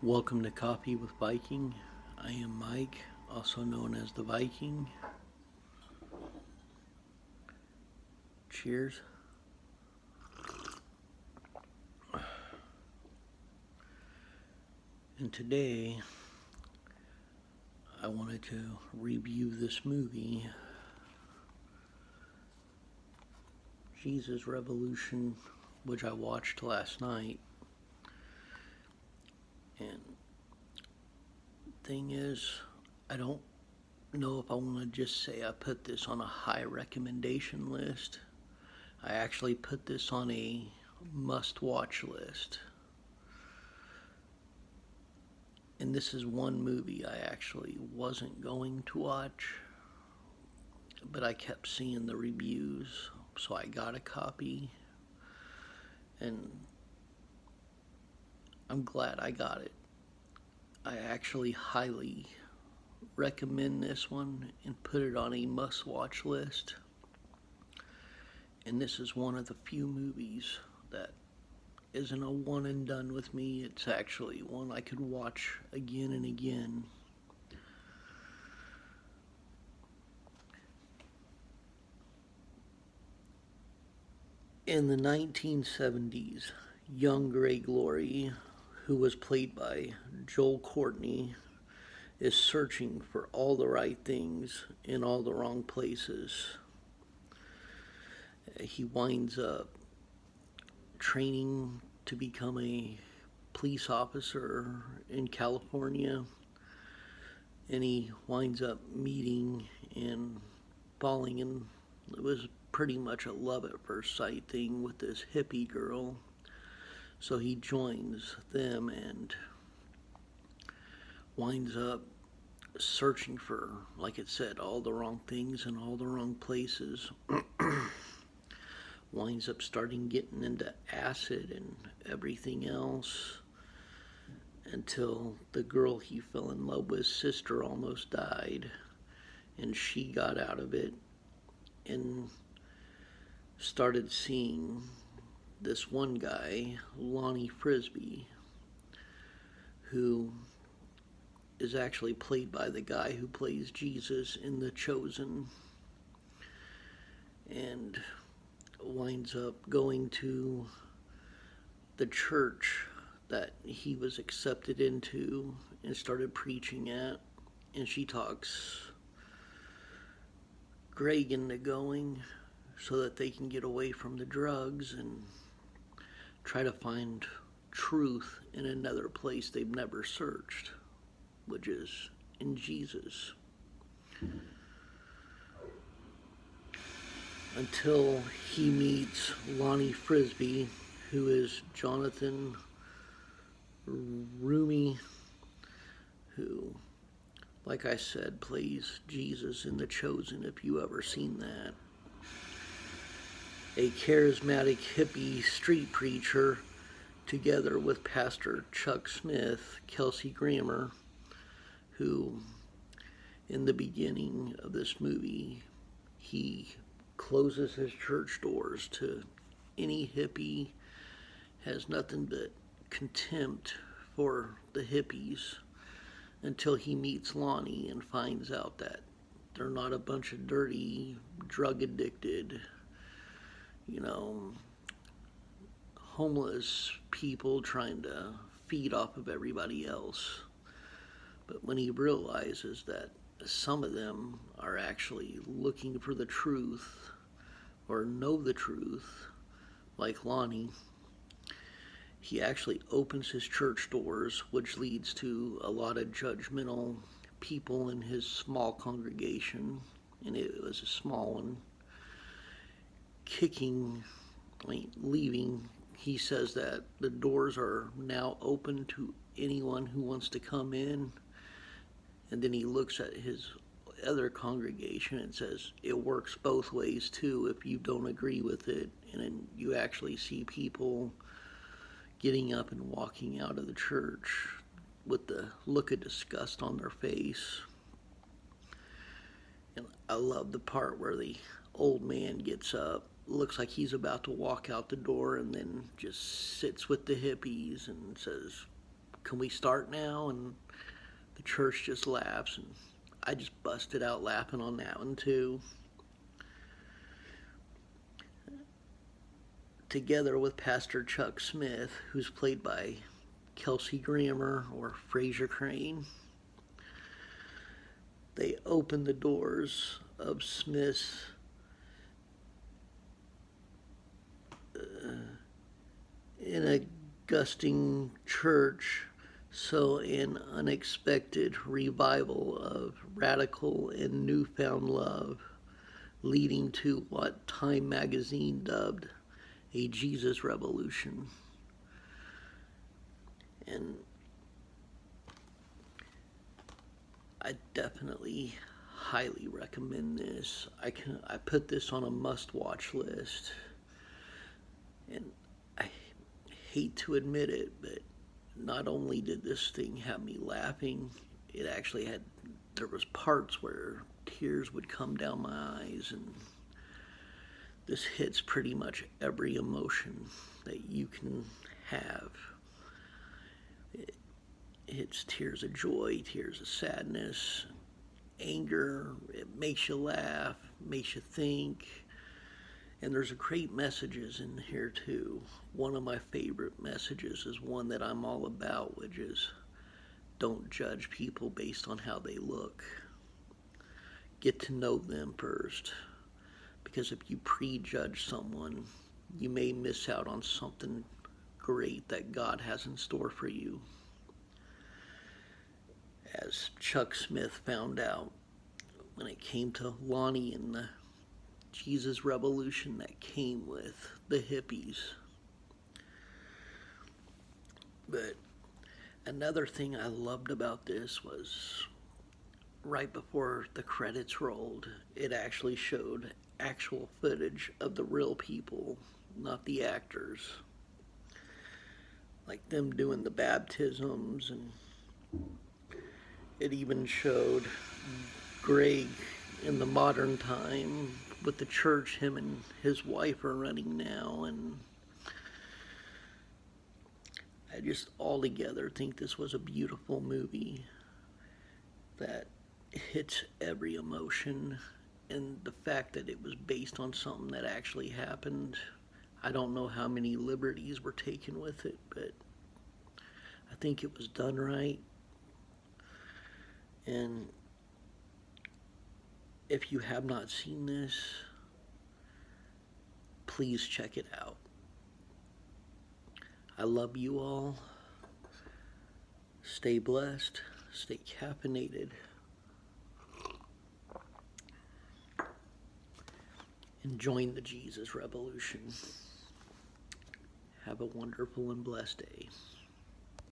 Welcome to Coffee with Viking. I am Mike, also known as the Viking. Cheers. And today, I wanted to review this movie, Jesus Revolution, which I watched last night. And thing is, I don't know if I want to just say I put this on a high recommendation list. I actually put this on a must-watch list. And this is one movie I actually wasn't going to watch, but I kept seeing the reviews, so I got a copy, and I'm glad I got it. I actually highly recommend this one and put it on a must-watch list. And this is one of the few movies that isn't a one and done with me. It's actually one I could watch again and again. In the 1970s, young Greg Laurie, who was played by Joel Courtney, is searching for all the right things in all the wrong places. He winds up training to become a police officer in California, and he winds up meeting and falling in. It was pretty much a love at first sight thing with this hippie girl. So he joins them and winds up searching for, like it said, all the wrong things in all the wrong places. Winds up starting getting into acid and everything else until the girl he fell in love with, sister, almost died, and she got out of it and started seeing this one guy, Lonnie Frisbee, who is actually played by the guy who plays Jesus in The Chosen, and winds up going to the church that he was accepted into and started preaching at, and she talks Greg into going so that they can get away from the drugs and try to find truth in another place they've never searched, which is in Jesus. Until he meets Lonnie Frisbee, who is Jonathan Roumie, who, like I said, plays Jesus in The Chosen, if you ever seen that. A charismatic hippie street preacher, together with Pastor Chuck Smith, Kelsey Grammer, who, in the beginning of this movie, he closes his church doors to any hippie, has nothing but contempt for the hippies until he meets Lonnie and finds out that they're not a bunch of dirty, drug addicted, homeless people trying to feed off of everybody else. But when he realizes that some of them are actually looking for the truth or know the truth, like Lonnie, he actually opens his church doors, which leads to a lot of judgmental people in his small congregation, and it was a small one, leaving. He says that the doors are now open to anyone who wants to come in, and then he looks at his other congregation and says it works both ways too if you don't agree with it. And then you actually see people getting up and walking out of the church with the look of disgust on their face. And I love the part where the old man gets up, looks like he's about to walk out the door, and then just sits with the hippies and says, can we start now? And the church just laughs, and I just busted out laughing on that one too. Together with Pastor Chuck Smith, who's played by Kelsey Grammer or Fraser Crane, they open the doors of Smith's in a gusting church, so an unexpected revival of radical and newfound love, leading to what Time magazine dubbed a Jesus revolution. And I definitely highly recommend this. I put this on a must-watch list, and I hate to admit it, but not only did this thing have me laughing, it actually there was parts where tears would come down my eyes, and this hits pretty much every emotion that you can have. It hits tears of joy, tears of sadness, anger. It makes you laugh, makes you think. And there's great messages in here too. One of my favorite messages is one that I'm all about, which is don't judge people based on how they look. Get to know them first. Because if you prejudge someone, you may miss out on something great that God has in store for you. As Chuck Smith found out when it came to Lonnie and the Jesus revolution that came with the hippies. But another thing I loved about this was right before the credits rolled, it actually showed actual footage of the real people, not the actors. Like them doing the baptisms, and it even showed Greg in the modern time with the church him and his wife are running now. And I just altogether think this was a beautiful movie that hits every emotion, and the fact that it was based on something that actually happened. I don't know how many liberties were taken with it, but I think it was done right. And if you have not seen this, please check it out. I love you all. Stay blessed. Stay caffeinated. And join the Jesus revolution. Have a wonderful and blessed day.